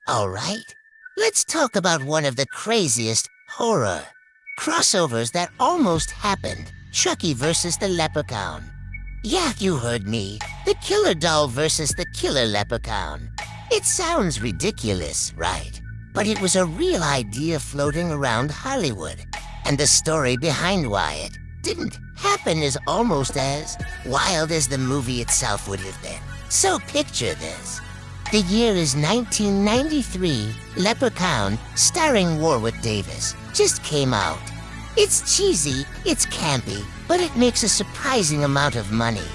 All right, let's talk about one of the craziest horror crossovers that almost happened. Chucky versus the Leprechaun. Yeah, you heard me. The killer doll versus the killer leprechaun. It sounds ridiculous, right? But it was a real idea floating around Hollywood. And the story behind why it didn't happen is almost as wild as the movie itself would have been. So picture this. The year is 1993. Leprechaun, starring Warwick Davis, just came out. It's cheesy, it's campy, but it makes a surprising amount of money.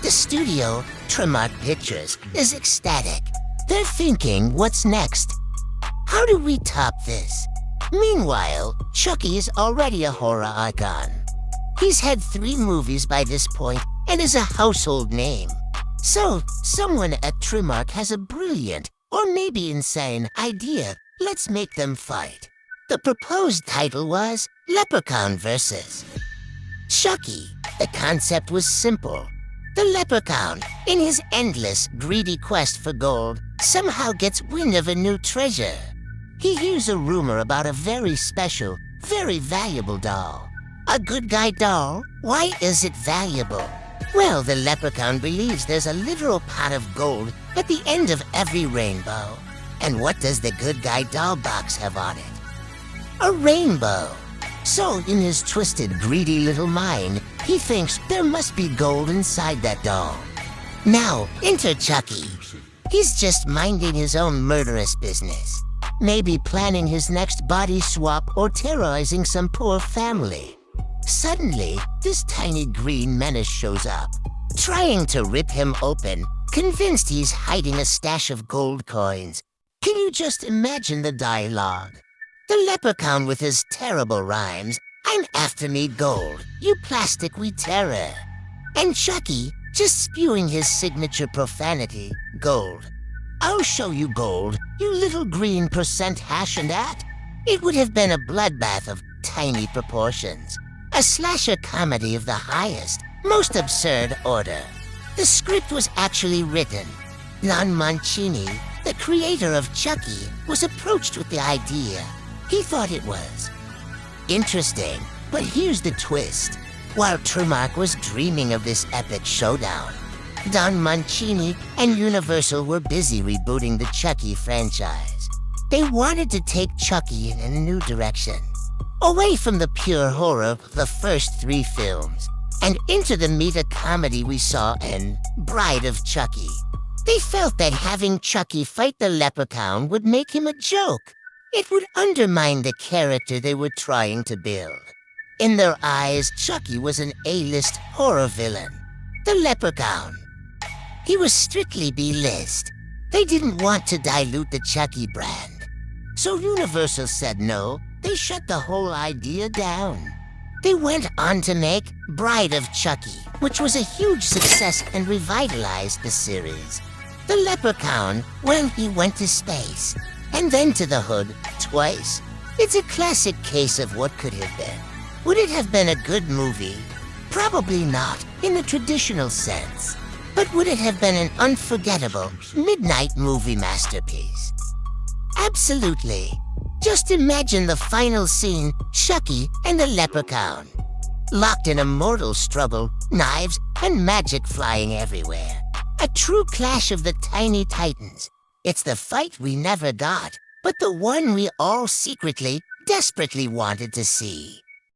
The studio, Tremont Pictures, is ecstatic. They're thinking, what's next? How do we top this? Meanwhile, Chucky is already a horror icon. He's had 3 movies by this point and is a household name. So, someone at Trimark has a brilliant, or maybe insane, idea. Let's make them fight. The proposed title was Leprechaun vs. Chucky. The concept was simple. The leprechaun, in his endless, greedy quest for gold, somehow gets wind of a new treasure. He hears a rumor about a very special, very valuable doll. A good guy doll? Why is it valuable? Well, the leprechaun believes there's a literal pot of gold at the end of every rainbow. And what does the good guy doll box have on it? A rainbow. So, in his twisted, greedy little mind, he thinks there must be gold inside that doll. Now, enter Chucky. He's just minding his own murderous business. Maybe planning his next body swap or terrorizing some poor family. Suddenly, this tiny green menace shows up, trying to rip him open, convinced he's hiding a stash of gold coins. Can you just imagine the dialogue? The leprechaun with his terrible rhymes, "I'm after me gold, you plastic we terror." And Chucky just spewing his signature profanity, "Gold. I'll show you gold, you little green percent hash and that." It would have been a bloodbath of tiny proportions. A slasher comedy of the highest, most absurd order. The script was actually written. Lon Mancini, the creator of Chucky, was approached with the idea. He thought it was interesting, but here's the twist. While Trimark was dreaming of this epic showdown, Don Mancini and Universal were busy rebooting the Chucky franchise. They wanted to take Chucky in a new direction, away from the pure horror of the first 3 films, and into the meta-comedy we saw in Bride of Chucky. They felt that having Chucky fight the leprechaun would make him a joke. It would undermine the character they were trying to build. In their eyes, Chucky was an A-list horror villain. The leprechaun, he was strictly B-list. They didn't want to dilute the Chucky brand. So Universal said no. They shut the whole idea down. They went on to make Bride of Chucky, which was a huge success and revitalized the series. The leprechaun, well, he went to space, and then to the hood twice. It's a classic case of what could have been. Would it have been a good movie? Probably not, in the traditional sense. But would it have been an unforgettable midnight movie masterpiece? Absolutely. Just imagine the final scene, Chucky and the leprechaun, locked in a mortal struggle, knives and magic flying everywhere. A true clash of the tiny titans. It's the fight we never got, but the one we all secretly, desperately wanted to see.